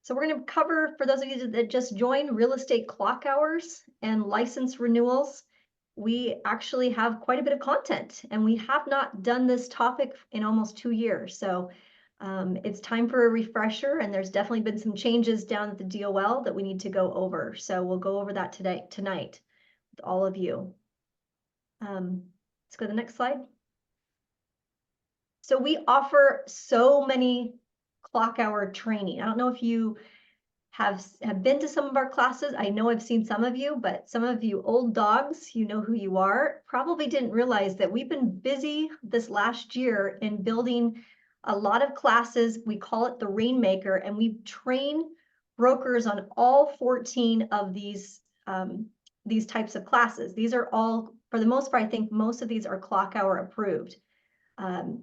So we're going to cover, for those of you that just joined, real estate clock hours and license renewals. We actually have quite a bit of content, and we have not done this topic in almost 2 years. So it's time for a refresher, and there's definitely been some changes down at the DOL that we need to go over. So we'll go over that tonight with all of you. Let's go to the next slide. So we offer so many clock hour training. I don't know if you have been to some of our classes. I know I've seen some of you, but some of you old dogs, you know who you are, probably didn't realize that we've been busy this last year in building a lot of classes. We call it the Rainmaker, and we train brokers on all 14 of these types of classes. These are all, for the most part, I think most of these are clock hour approved.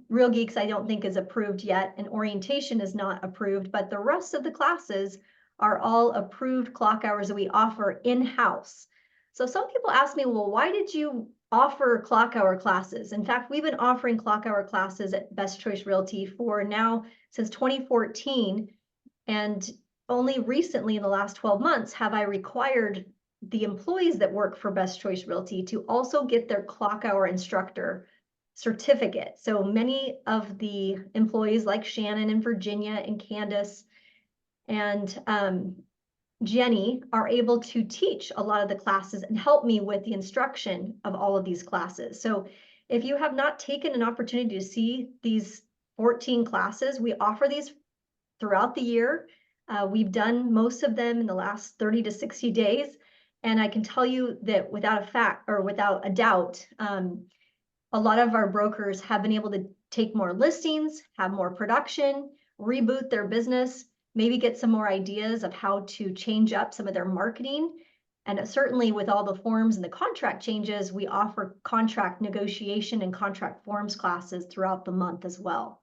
Real Geeks, I don't think is approved yet, and orientation is not approved, but the rest of the classes are all approved clock hours that we offer in-house. So some people ask me, well, why did you offer clock hour classes? In fact, we've been offering clock hour classes at Best Choice Realty for now since 2014, and only recently in the last 12 months have I required the employees that work for Best Choice Realty to also get their clock hour instructor certificate. So many of the employees like Shannon and Virginia and Candace and Jenny are able to teach a lot of the classes and help me with the instruction of all of these classes. So if you have not taken an opportunity to see these 14 classes, we offer these throughout the year. We've done most of them in the last 30 to 60 days. And I can tell you that without a doubt, a lot of our brokers have been able to take more listings, have more production, reboot their business, maybe get some more ideas of how to change up some of their marketing. And certainly with all the forms and the contract changes, we offer contract negotiation and contract forms classes throughout the month as well.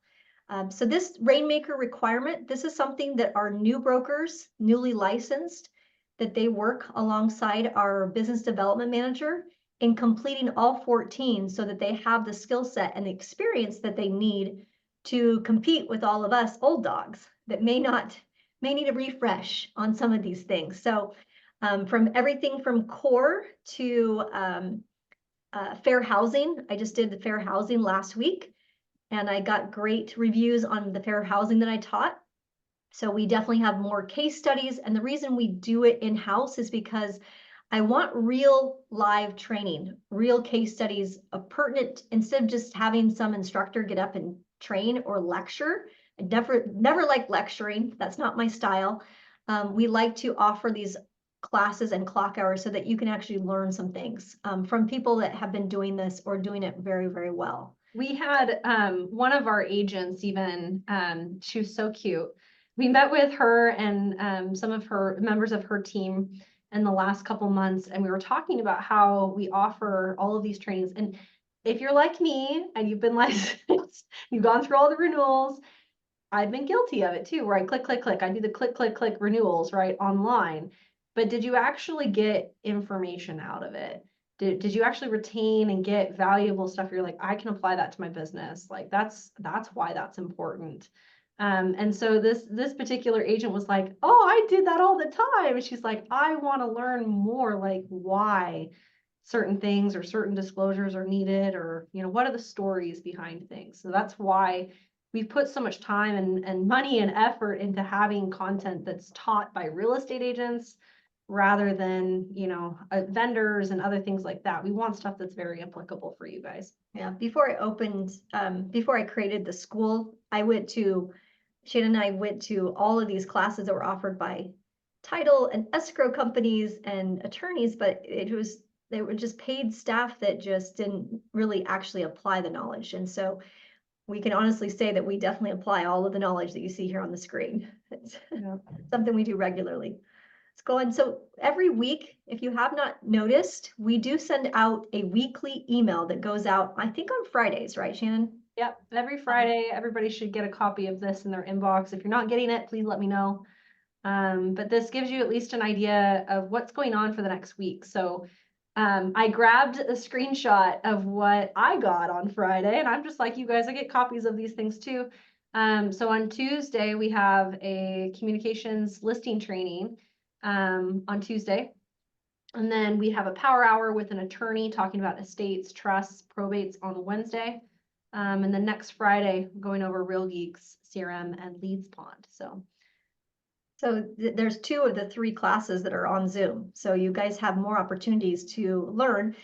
So this Rainmaker requirement, this is something that our new brokers, newly licensed, that they work alongside our business development manager in completing all 14 so that they have the skill set and the experience that they need to compete with all of us old dogs that may need a refresh on some of these things. So from everything from core to fair housing, I just did the fair housing last week, and I got great reviews on the fair housing that I taught. So we definitely have more case studies, and the reason we do it in-house is because I want real live training, real case studies of pertinent, instead of just having some instructor get up and train or lecture. I never like lecturing. That's not my style. We like to offer these classes and clock hours so that you can actually learn some things from people that have been doing this or doing it very, very well. We had one of our agents even, she was so cute. We met with her and some of her members of her team in the last couple months, and we were talking about how we offer all of these trainings. And if you're like me and you've been licensed, you've gone through all the renewals, I've been guilty of it too, where I click, click, click. I do the click, click, click renewals, right, online. But did you actually get information out of it? Did you actually retain and get valuable stuff? You're like, I can apply that to my business. Like that's why that's important. And so this particular agent was like, oh, I did that all the time. And she's like, I want to learn more, like why certain things or certain disclosures are needed, or, you know, what are the stories behind things? So that's why we've put so much time and money and effort into having content that's taught by real estate agents rather than, you know, vendors and other things like that. We want stuff that's very applicable for you guys. Yeah, before I created the school, Shannon and I went to all of these classes that were offered by title and escrow companies and attorneys, but they were just paid staff that just didn't really actually apply the knowledge. And so we can honestly say that we definitely apply all of the knowledge that you see here on the screen. It's something we do regularly. Let's go on. So every week, if you have not noticed, we do send out a weekly email that goes out, I think on Fridays, right, Shannon? Yep, every Friday, everybody should get a copy of this in their inbox. If you're not getting it, please let me know. But this gives you at least an idea of what's going on for the next week. So I grabbed a screenshot of what I got on Friday, and I'm just like you guys, I get copies of these things too. So on Tuesday, we have a communications listing training on Tuesday. And then we have a power hour with an attorney talking about estates, trusts, probates on Wednesday. And then next Friday, going over Real Geeks, CRM, and Leads Pond. So there's 2 of the 3 classes that are on Zoom. So you guys have more opportunities to learn.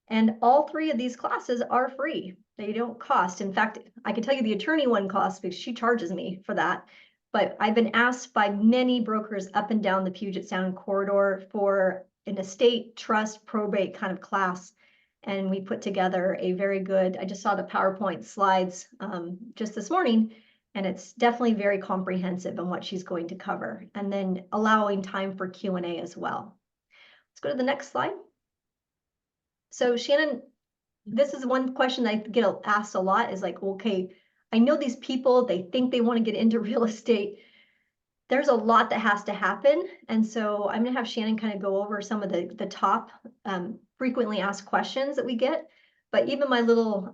And all 3 of these classes are free. They don't cost. In fact, I can tell you the attorney one costs because she charges me for that. But I've been asked by many brokers up and down the Puget Sound corridor for an estate, trust, probate kind of class. And we put together a very good, I just saw the PowerPoint slides just this morning, and it's definitely very comprehensive on what she's going to cover. And then allowing time for Q&A as well. Let's go to the next slide. So Shannon, this is one question I get asked a lot is like, okay, I know these people, they think they want to get into real estate. There's a lot that has to happen. And so I'm gonna have Shannon kind of go over some of the top frequently asked questions that we get. But even my little,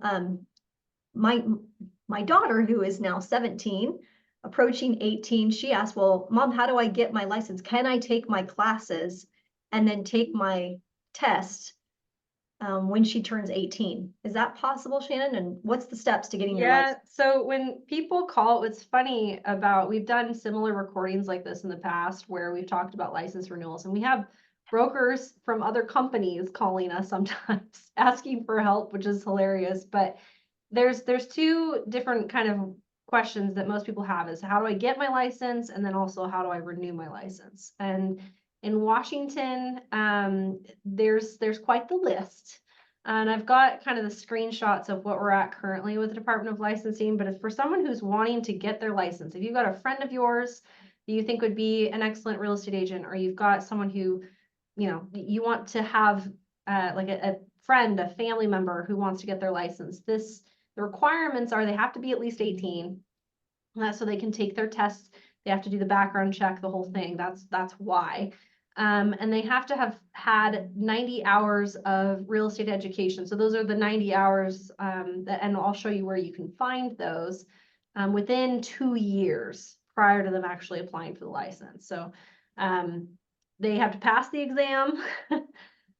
my daughter, who is now 17, approaching 18, she asked, well, Mom, how do I get my license? Can I take my classes and then take my test when she turns 18? Is that possible, Shannon? And what's the steps to getting your license? So when people call, what's funny about, we've done similar recordings like this in the past where we've talked about license renewals, and we have brokers from other companies calling us sometimes asking for help, which is hilarious. But there's 2 different kind of questions that most people have is how do I get my license? And then also how do I renew my license? And in Washington, there's quite the list. And I've got kind of the screenshots of what we're at currently with the Department of Licensing. But if for someone who's wanting to get their license, if you've got a friend of yours that you think would be an excellent real estate agent, or you've got someone who, you know, you want to have like a friend, a family member who wants to get their license, the requirements are they have to be at least 18. So they can take their tests. They have to do the background check, the whole thing. That's why. And they have to have had 90 hours of real estate education. So those are the 90 hours, and I'll show you where you can find those within 2 years prior to them actually applying for the license. So they have to pass the exam.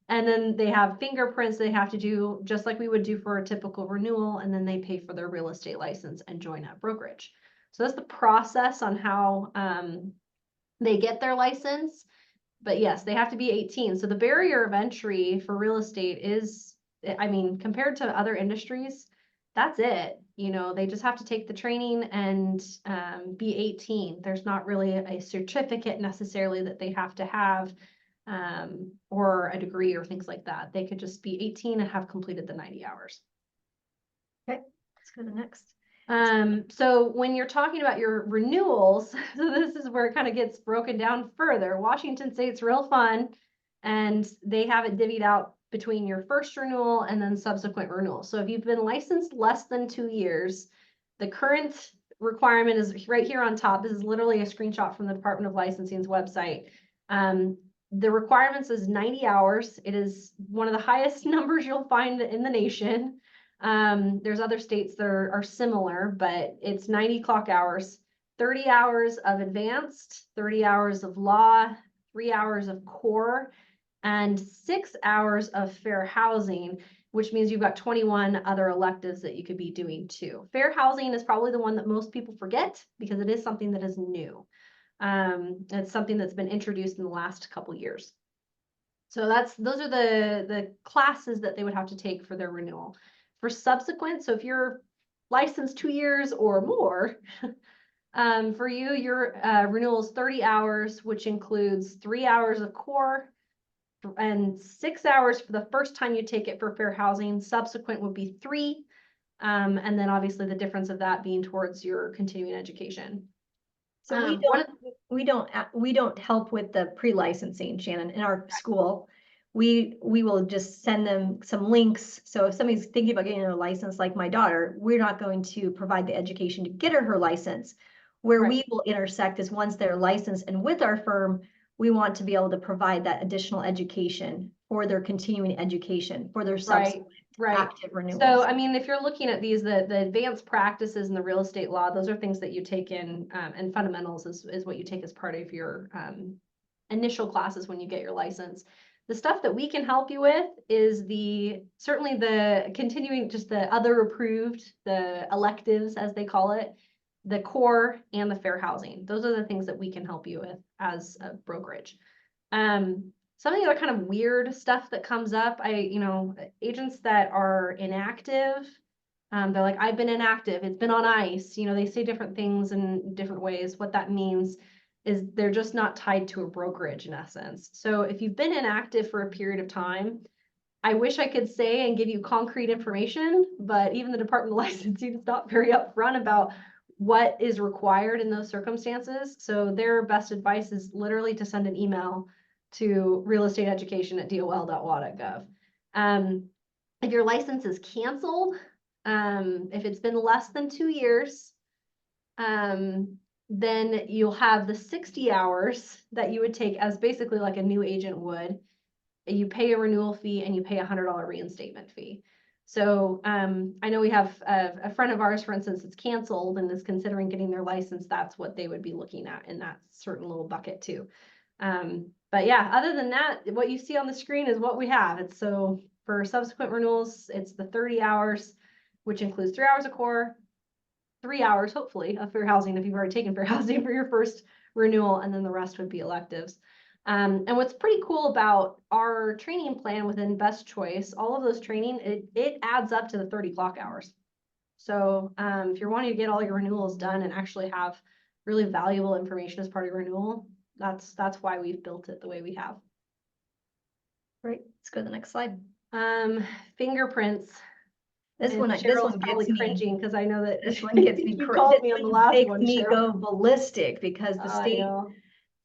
And then they have fingerprints they have to do just like we would do for a typical renewal. And then they pay for their real estate license and join a brokerage. So that's the process on how they get their license. But yes, they have to be 18. So the barrier of entry for real estate is, I mean, compared to other industries, that's it. You know, they just have to take the training and be 18. There's not really a certificate necessarily that they have to have or a degree or things like that. They could just be 18 and have completed the 90 hours. Okay, let's go to the next. So when you're talking about your renewals, so this is where it kind of gets broken down further. Washington State's real fun, and they have it divvied out between your first renewal and then subsequent renewal. So if you've been licensed less than 2 years, the current requirement is right here on top. This is literally a screenshot from the Department of Licensing's website. The requirements is 90 hours. It is one of the highest numbers you'll find in the nation. There's other states that are similar, but it's 90 clock hours, 30 hours of advanced, 30 hours of law, 3 hours of core, and 6 hours of fair housing, which means you've got 21 other electives that you could be doing too. Fair housing is probably the one that most people forget because it is something that is new. It's something that's been introduced in the last couple years. So those are the classes that they would have to take for their renewal. For subsequent, so if you're licensed 2 years or more, for you, your renewal is 30 hours, which includes 3 hours of core and 6 hours for the first time you take it for fair housing. Subsequent would be 3. And then obviously the difference of that being towards your continuing education. So we don't help with the pre-licensing, Shannon, in our school. We will just send them some links. So if somebody's thinking about getting a license, like my daughter, we're not going to provide the education to get her license. Where we will intersect is once they're licensed and with our firm, we want to be able to provide that additional education for their continuing education, for their subsequent Right. active renewals. So, I mean, if you're looking at these, the advanced practices in the real estate law, those are things that you take in, and fundamentals is what you take as part of your initial classes when you get your license. The stuff that we can help you with is certainly the continuing, just the other approved, the electives, as they call it, the core and the fair housing. Those are the things that we can help you with as a brokerage. Some of the other kind of weird stuff that comes up, agents that are inactive, they're like, I've been inactive, it's been on ice. They say different things in different ways. What that means is they're just not tied to a brokerage in essence. So if you've been inactive for a period of time, I wish I could say and give you concrete information, but even the Department of Licensing is not very upfront about what is required in those circumstances. So their best advice is literally to send an email to realestateeducation@dol.wa.gov. If your license is canceled, if it's been less than 2 years, then you'll have the 60 hours that you would take as basically like a new agent would. You pay a renewal fee and you pay $100 reinstatement fee. So I know we have a friend of ours, for instance, it's canceled and is considering getting their license. That's what they would be looking at in that certain little bucket too. But yeah, other than that, what you see on the screen is what we have. It's so for subsequent renewals, it's the 30 hours, which includes 3 hours of core, 3 hours, hopefully, of fair housing if you've already taken fair housing for your first renewal, and then the rest would be electives. And what's pretty cool about our training plan within Best Choice, all of those training, it adds up to the 30 clock hours. So if you're wanting to get all your renewals done and actually have really valuable information as part of your renewal, that's why we've built it the way we have. Great, let's go to the next slide. Fingerprints. This one Cheryl's gets probably me cringing because I know that this one gets me. You called me on the last makes one, me Cheryl. go ballistic because the state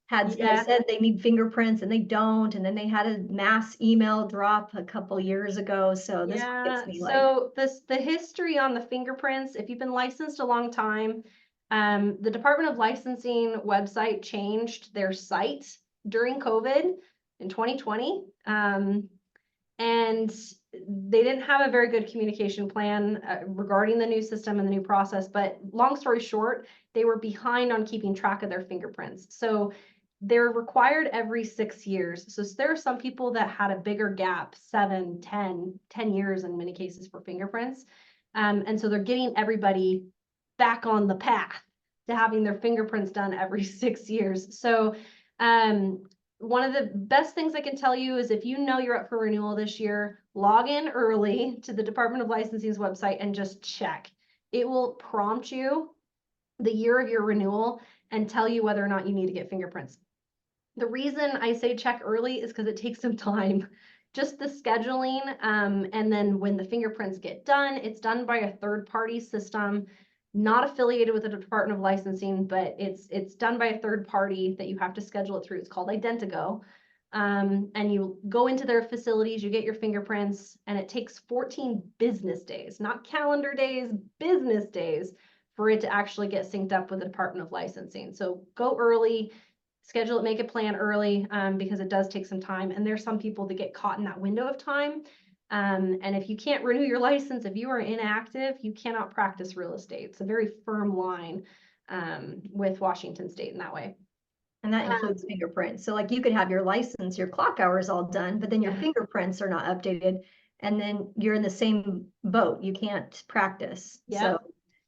had said they need fingerprints and they don't, and then they had a mass email drop a couple years ago. So this one gets me like. So the history on the fingerprints, if you've been licensed a long time, the Department of Licensing website changed their site during COVID in 2020. And they didn't have a very good communication plan regarding the new system and the new process. But long story short, they were behind on keeping track of their fingerprints. So they're required every 6 years. So there are some people that had a bigger gap, 7, 10 years in many cases for fingerprints. And so they're getting everybody back on the path to having their fingerprints done every 6 years. So one of the best things I can tell you is if you know you're up for renewal this year, log in early to the Department of Licensing's website and just check. It will prompt you the year of your renewal and tell you whether or not you need to get fingerprints. The reason I say check early is because it takes some time. Just the scheduling, and then when the fingerprints get done, it's done by a third-party system, not affiliated with the Department of Licensing, but it's done by a third party that you have to schedule it through. It's called Identigo. And you go into their facilities, you get your fingerprints, and it takes 14 business days, not calendar days, business days, for it to actually get synced up with the Department of Licensing. So go early, schedule it, make a plan early, because it does take some time. And there's some people that get caught in that window of time. And if you can't renew your license, if you are inactive, you cannot practice real estate. It's a very firm line with Washington State in that way. And that includes fingerprints. So like you could have your license, your clock hours all done, but then your fingerprints are not updated. And then you're in the same boat. You can't practice. So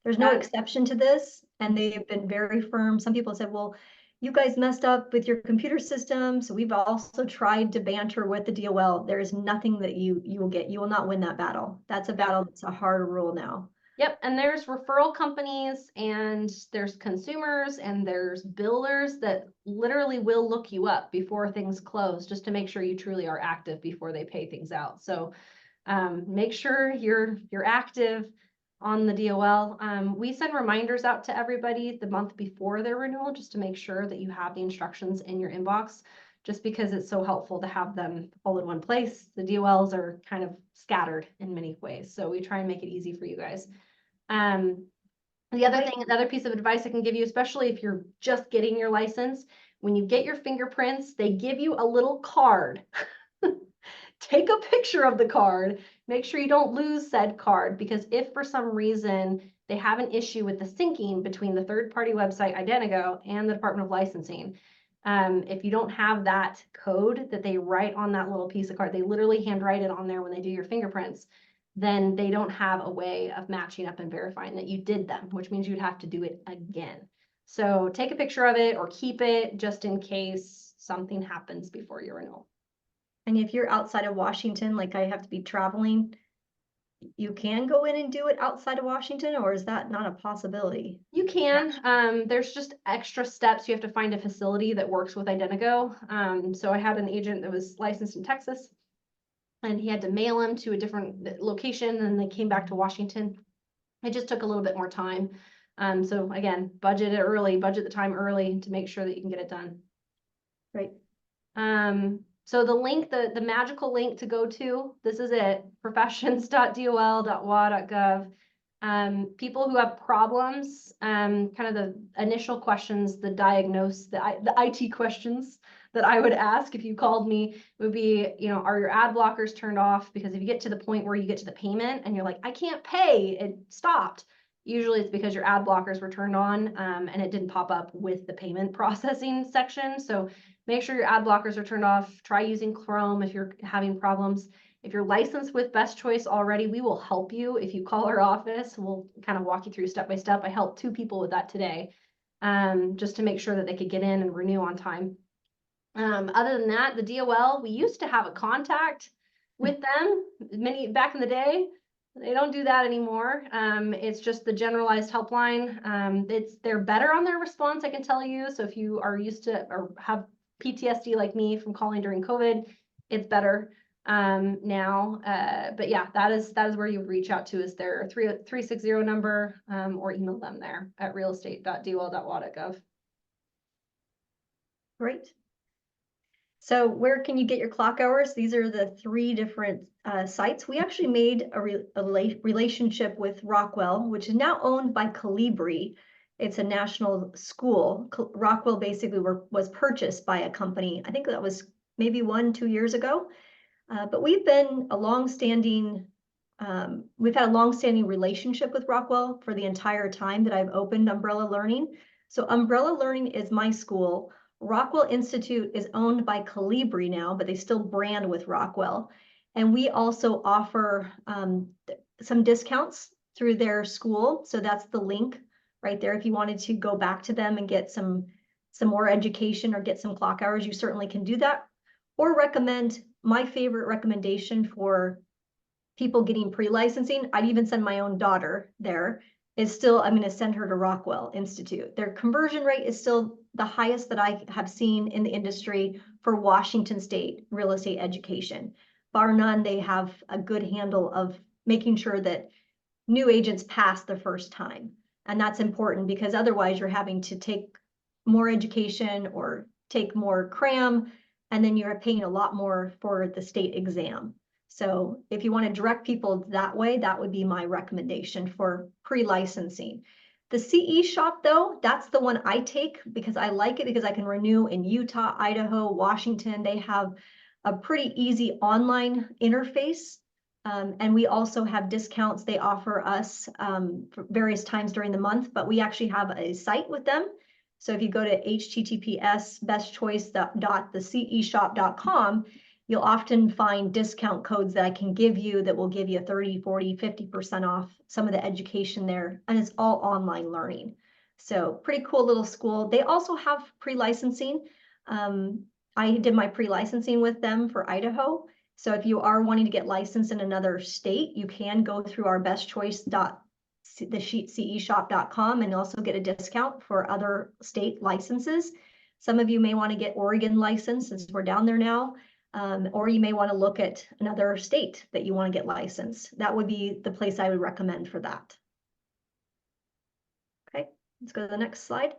there's no exception to this. And they've been very firm. Some people said, well, you guys messed up with your computer system. So we've also tried to banter with the DOL. There is nothing that you will get. You will not win that battle. That's a battle. That's a hard rule now. Yep. And there's referral companies and there's consumers and there's builders that literally will look you up before things close just to make sure you truly are active before they pay things out. So make sure you're active on the DOL. We send reminders out to everybody the month before their renewal just to make sure that you have the instructions in your inbox, just because it's so helpful to have them all in one place. The DOLs are kind of scattered in many ways, so we try and make it easy for you guys. The other piece of advice I can give you, especially if you're just getting your license, when you get your fingerprints, they give you a little card take a picture of the card, make sure you don't lose said card, because if for some reason they have an issue with the syncing between the third-party website Identigo and the Department of Licensing, if you don't have that code that they write on that little piece of card, they literally handwrite it on there when they do your fingerprints, then they don't have a way of matching up and verifying that you did them, which means you'd have to do it again. So take a picture of it or keep it just in case something happens before your renewal. And if you're outside of Washington, like I have to be traveling, you can go in and do it outside of Washington, or is that not a possibility? You can, there's just extra steps. You have to find a facility that works with Identigo. So I had an agent that was licensed in Texas, and he had to mail them to a different location, and they came back to Washington. It just took a little bit more time. So again, budget it early, budget the time early to make sure that you can get it done. Right. So the link, the magical link to go to, this is it, professions.dol.wa.gov. People who have problems, kind of the initial questions, the IT questions that I would ask if you called me would be, you know, are your ad blockers turned off? Because if you get to the point where you get to the payment and you're like, I can't pay, it stopped. Usually it's because your ad blockers were turned on, and it didn't pop up with the payment processing section. So make sure your ad blockers are turned off. Try using Chrome if you're having problems. If you're licensed with Best Choice already, we will help you. If you call our office, we'll kind of walk you through step by step. I helped 2 people with that today, just to make sure that they could get in and renew on time. Other than that, the DOL, we used to have a contact with them back in the day. They don't do that anymore. It's just the generalized helpline. They're better on their response, I can tell you. So if you are used to or have PTSD like me from calling during COVID, it's better now. But yeah, that is where you reach out to, is their 360 number, or email them there at realestate.dol.wa.gov. Great. So where can you get your clock hours? These are the 3 different sites. We actually made a relationship with Rockwell, which is now owned by Calibri. It's a national school. Rockwell basically was purchased by a company. I think that was maybe 1-2 years ago. But we've been a long-standing, we've had a long-standing relationship with Rockwell for the entire time that I've opened Umbrella Learning. So Umbrella Learning is my school. Rockwell Institute is owned by Calibri now, but they still brand with Rockwell. And we also offer some discounts through their school. So that's the link right there. If you wanted to go back to them and get some more education or get some clock hours, you certainly can do that. Or recommend, my favorite recommendation for people getting pre-licensing, I'd even send my own daughter there, is still, I'm going to send her to Rockwell Institute. Their conversion rate is still the highest that I have seen in the industry for Washington State real estate education. Bar none, they have a good handle of making sure that new agents pass the first time. And that's important, because otherwise you're having to take more education or take more cram, and then you're paying a lot more for the state exam. So if you want to direct people that way, that would be my recommendation for pre-licensing. The CE shop, though, that's the one I take because I like it, because I can renew in Utah, Idaho, Washington. They have a pretty easy online interface. And we also have discounts they offer us for various times during the month, but we actually have a site with them. So if you go to https://bestchoice.theceshop.com, you'll often find discount codes that I can give you that will give you 30, 40, 50% off some of the education there. And it's all online learning. So pretty cool little school. They also have pre-licensing. I did my pre-licensing with them for Idaho. So if you are wanting to get licensed in another state, you can go through our bestchoice.theceshop.com and also get a discount for other state licenses. Some of you may want to get Oregon license since we're down there now, or you may want to look at another state that you want to get licensed. That would be the place I would recommend for that. Okay, let's go to the next slide.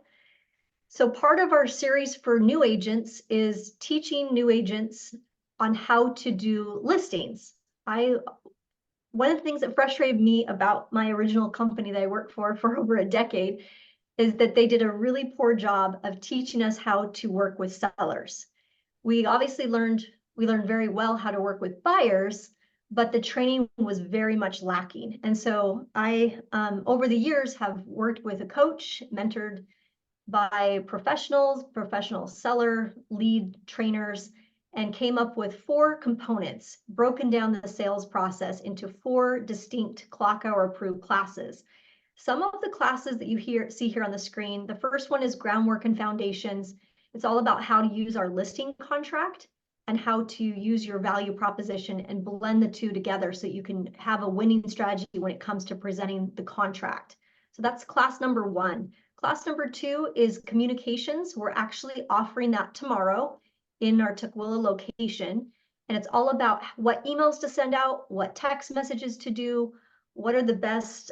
So part of our series for new agents is teaching new agents on how to do listings. One of the things that frustrated me about my original company that I worked for over a decade is that they did a really poor job of teaching us how to work with sellers. We obviously learned We learned very well how to work with buyers, but the training was very much lacking. And so I, over the years, have worked with a coach, mentored by professionals, professional seller, lead trainers, and came up with 4 components, broken down the sales process into 4 distinct clock hour approved classes. Some of the classes that you see here on the screen, the first one is groundwork and foundations. It's all about how to use our listing contract and how to use your value proposition and blend the two together so you can have a winning strategy when it comes to presenting the contract. So that's class number 1. Class number 2 is communications. We're actually offering that tomorrow in our Tukwila location. And it's all about what emails to send out, what text messages to do, what are the best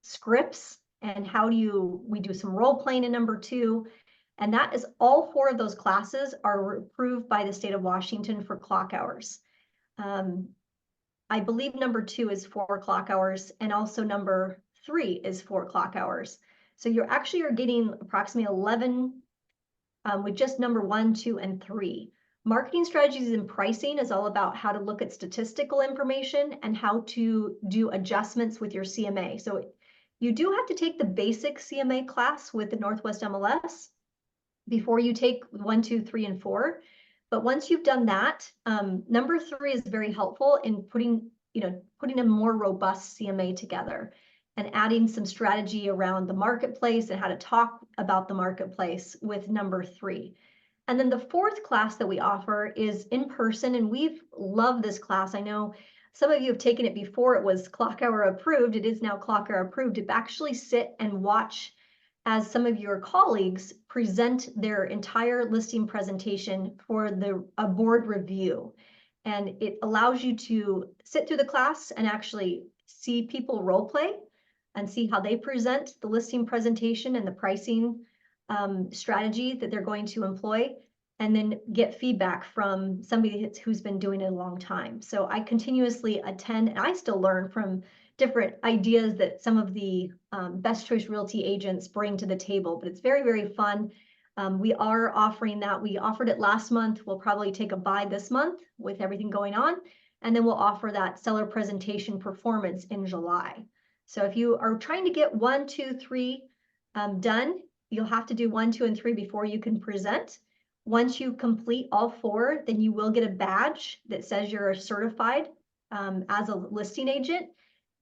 scripts, and how do we do some role playing in number 2. And that is all 4 of those classes are approved by the state of Washington for clock hours. I believe number 2 is 4 clock hours, and also number 3 is 4 clock hours. So you're getting approximately 11 with just number 1, 2, and 3. Marketing strategies and pricing is all about how to look at statistical information and how to do adjustments with your CMA. So you do have to take the basic CMA class with the Northwest MLS before you take 1, 2, 3, and 4. But once you've done that, number 3 is very helpful in putting a more robust CMA together and adding some strategy around the marketplace and how to talk about the marketplace with number 3. And then the 4th class that we offer is in person, and we've loved this class. I know some of you have taken it before it was clock hour approved. It is now clock hour approved. To actually sit and watch as some of your colleagues present their entire listing presentation for a board review. And it allows you to sit through the class and actually see people role play and see how they present the listing presentation and the pricing strategy that they're going to employ, and then get feedback from somebody who's been doing it a long time. So I continuously attend, and I still learn from different ideas that some of the Best Choice Realty agents bring to the table, but it's very, very fun. We are offering that. We offered it last month. We'll probably take a buy this month with everything going on, and then we'll offer that seller presentation performance in July. So if you are trying to get 1, 2, 3 done, you'll have to do 1, 2, and 3 before you can present. Once you complete all 4, then you will get a badge that says you're certified as a listing agent.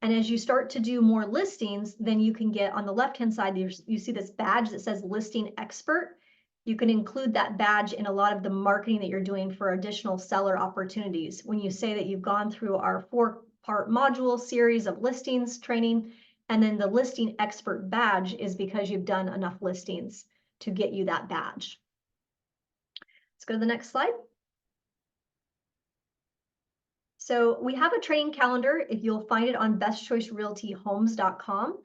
And as you start to do more listings, then you can get on the left-hand side, you see this badge that says listing expert. You can include that badge in a lot of the marketing that you're doing for additional seller opportunities. When you say that you've gone through our 4-part module series of listings training, and then the listing expert badge is because you've done enough listings to get you that badge. Let's go to the next slide. So we have a training calendar. If you'll find it on bestchoicerealtyhomes.com.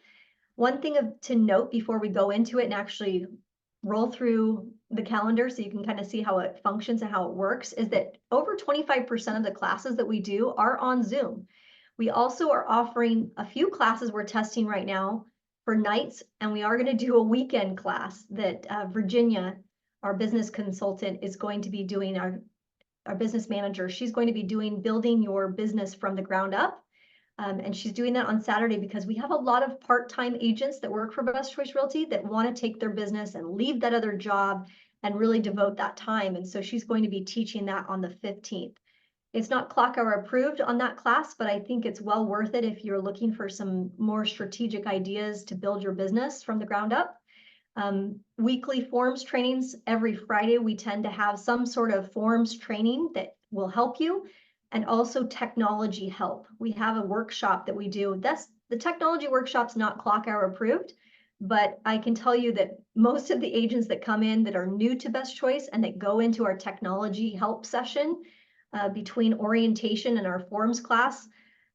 One thing to note before we go into it and actually roll through the calendar so you can kind of see how it functions and how it works is that over 25% of the classes that we do are on Zoom. We also are offering a few classes we're testing right now for nights, and we are going to do a weekend class that Virginia, our business consultant, is going to be doing, our business manager. She's going to be doing building your business from the ground up. And she's doing that on Saturday because we have a lot of part-time agents that work for Best Choice Realty that want to take their business and leave that other job and really devote that time. And so she's going to be teaching that on the 15th. It's not clock hour approved on that class, but I think it's well worth it if you're looking for some more strategic ideas to build your business from the ground up. Weekly forms trainings every Friday. We tend to have some sort of forms training that will help you, and also technology help. We have a workshop that we do. The technology workshop's not clock hour approved, but I can tell you that most of the agents that come in that are new to Best Choice and that go into our technology help session between orientation and our forms class,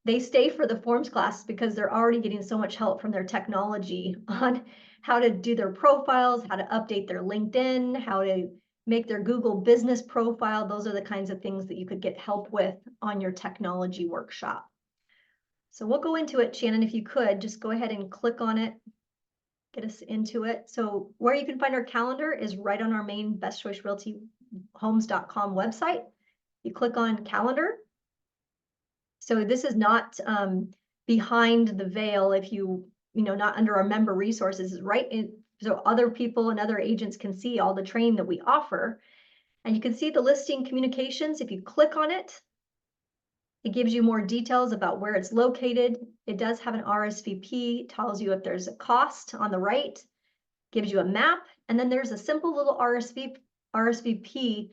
they stay for the forms class because they're already getting so much help from their technology on how to do their profiles, how to update their LinkedIn, how to make their Google business profile. Those are the kinds of things that you could get help with on your technology workshop. So we'll go into it. Shannon, if you could, just go ahead and click on it, get us into it. So where you can find our calendar is right on our main bestchoicerealtyhomes.com website. you click on calendar. So this is not behind the veil, if not under our member resources, is right in, so other people and other agents can see all the training that we offer. And you can see the listing communications. If you click on it, it gives you more details about where it's located. It does have an RSVP, tells you if there's a cost on the right, gives you a map, and then there's a simple little RSVP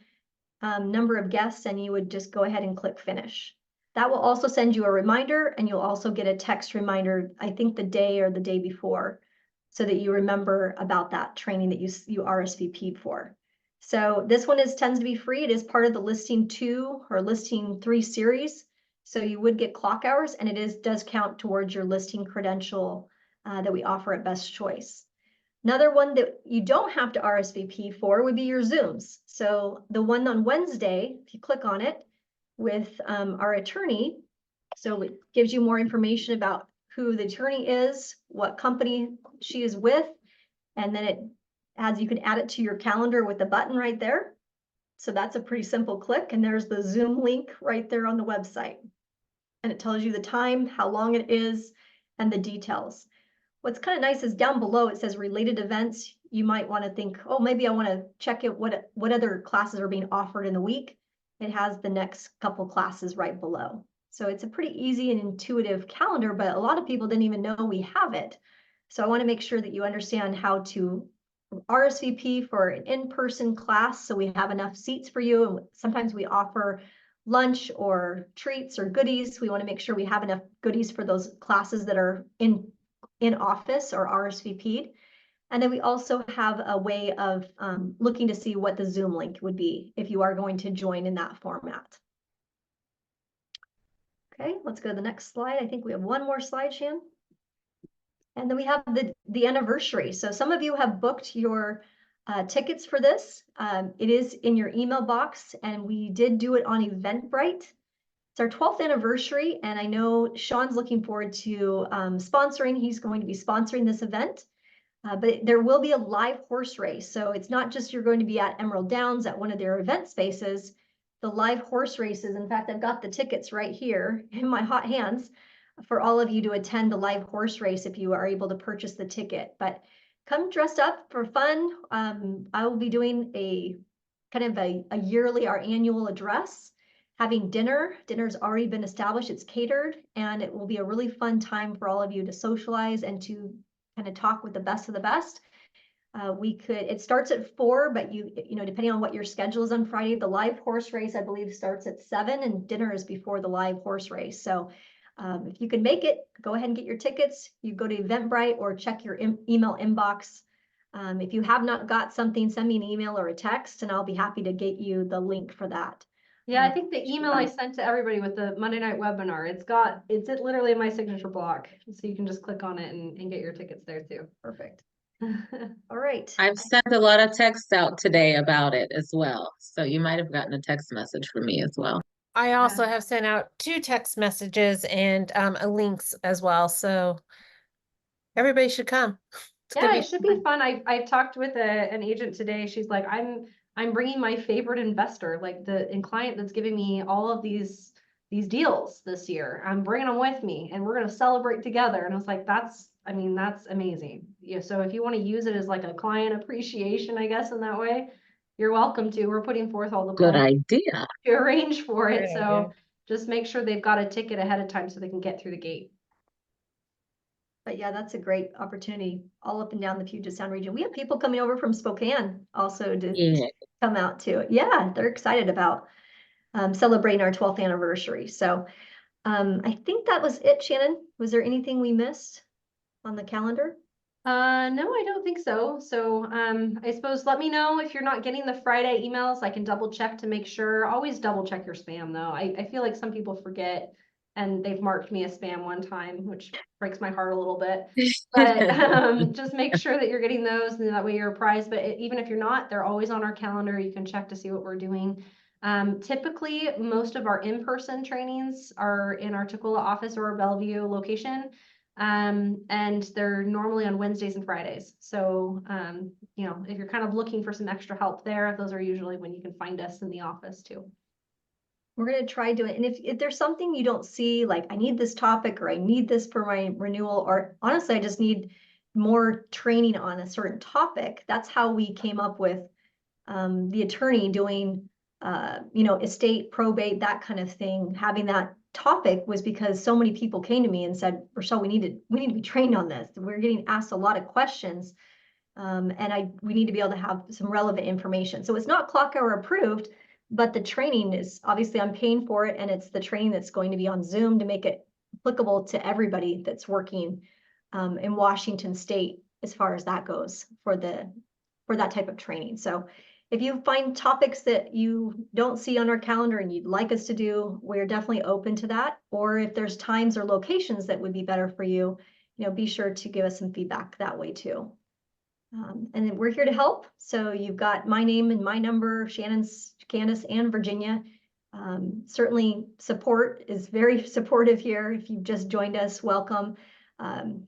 number of guests, and you would just go ahead and click finish. That will also send you a reminder, and you'll also get a text reminder, I think the day or the day before, so that you remember about that training that you RSVP'd for. So this one tends to be free. It is part of the listing 2 or listing 3 series. So you would get clock hours, and it does count towards your listing credential that we offer at Best Choice. Another one that you don't have to RSVP for would be your Zooms. So the one on Wednesday, if you click on it with our attorney, so it gives you more information about who the attorney is, what company she is with, and then you can add it to your calendar with the button right there. So that's a pretty simple click, and there's the Zoom link right there on the website. And it tells you the time, how long it is, and the details. What's kind of nice is down below, it says related events. You might want to think, oh, maybe I want to check it, what other classes are being offered in the week. It has the next couple classes right below. So it's a pretty easy and intuitive calendar, but a lot of people didn't even know we have it. So I want to make sure that you understand how to RSVP for an in-person class so we have enough seats for you. And sometimes we offer lunch or treats or goodies. We want to make sure we have enough goodies for those classes that are in office or RSVP'd. And then we also have a way of looking to see what the Zoom link would be if you are going to join in that format. Okay, let's go to the next slide. I think we have one more slide, Shan. And then we have the anniversary. So some of you have booked your tickets for this. It is in your email box, and we did do it on Eventbrite. It's our 12th anniversary, and I know Sean's looking forward to sponsoring. He's going to be sponsoring this event, but there will be a live horse race. So it's not just you're going to be at Emerald Downs at one of their event spaces. The live horse races, in fact, I've got the tickets right here in my hot hands for all of you to attend the live horse race if you are able to purchase the ticket. But come dressed up for fun. I will be doing a kind of a yearly, our annual address, having dinner. Dinner's already been established, it's catered, and it will be a really fun time for all of you to socialize and to kind of talk with the best of the best. It starts at 4, but depending on what your schedule is on Friday, the live horse race, I believe, starts at 7, and dinner is before the live horse race. So if you can make it, go ahead and get your tickets. You go to Eventbrite or check your email inbox. If you have not got something, send me an email or a text, and I'll be happy to get you the link for that. Yeah, I think the email I sent to everybody with the Monday night webinar, it's literally in my signature block. So you can just click on it and get your tickets there too. Perfect. All right. I've sent a lot of texts out today about it as well. So you might have gotten a text message from me as well. I also have sent out 2 text messages and links as well. So everybody should come. Yeah, it should be fun. I've talked with an agent today. She's like, I'm bringing my favorite investor, like the client that's giving me all of these deals this year. I'm bringing them with me, and we're going to celebrate together. And I was like, that's amazing. Yeah. So if you want to use it as like a client appreciation, I guess, in that way, you're welcome to. We're putting forth all the Good plans idea. to arrange for it. Great So idea. just make sure they've got a ticket ahead of time so they can get through the gate. But yeah, that's a great opportunity all up and down the Puget Sound region. We have people coming over from Spokane also to come out too. Yeah, they're excited about celebrating our 12th anniversary. So I think that was it, Shannon. Was there anything we missed on the calendar? No, I don't think so. So I suppose let me know if you're not getting the Friday emails. I can double check to make sure. Always double check your spam though. I feel like some people forget, and they've marked me as spam one time, which breaks my heart a little bit. But just make sure that you're getting those, and that way you're apprised. But even if you're not, they're always on our calendar. You can check to see what we're doing. Typically, most of our in-person trainings are in our Tukwila office or our Bellevue location. And they're normally on Wednesdays and Fridays. So, if you're kind of looking for some extra help there, those are usually when you can find us in the office too. We're gonna try doing, and if there's something you don't see, like I need this topic, or I need this for my renewal, or honestly, I just need more training on a certain topic, that's how we came up with the attorney doing, estate, probate, that kind of thing. Having that topic was because so many people came to me and said, Rachelle, we need to be trained on this. We're getting asked a lot of questions. And we need to be able to have some relevant information. So it's not clock hour approved, but the training is, obviously I'm paying for it, and it's the training that's going to be on Zoom to make it applicable to everybody that's working in Washington State as far as that goes for that type of training. So if you find topics that you don't see on our calendar and you'd like us to do, we're definitely open to that. Or if there's times or locations that would be better for you, be sure to give us some feedback that way too. And then we're here to help. So you've got my name and my number, Shannon's, Candace, and Virginia. Certainly support is very supportive here. If you've just joined us, welcome.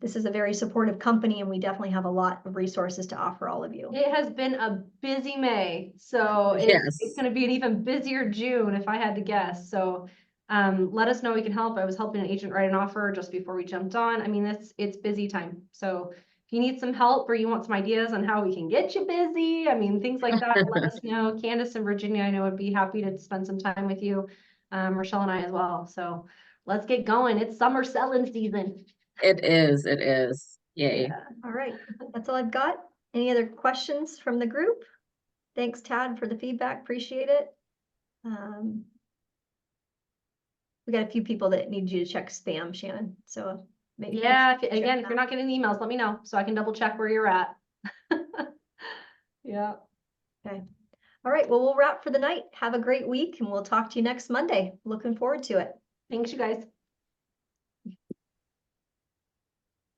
This is a very supportive company, and we definitely have a lot of resources to offer all of you. It has been a busy May, so Yes. it's gonna be an even busier June if I had to guess. So let us know we can help. I was helping an agent write an offer just before we jumped on. I mean, it's busy time. So if you need some help or you want some ideas on how we can get you busy, I mean, things like that, let us know. Candace and Virginia, I know, would be happy to spend some time with you. Rachelle and I as well. So let's get going. It's summer selling season. It is. Yay. Yeah. All right, that's all I've got. Any other questions from the group? Thanks, Tad, for the feedback. Appreciate it. We got a few people that need you to check spam, Shannon. So maybe. Yeah, check again, that. if you're not getting emails, let me know so I can double check where you're at. Yeah. All right, well, we'll wrap for the night. Have a great week, and we'll talk to you next Monday. Looking forward to it. Thanks, you guys.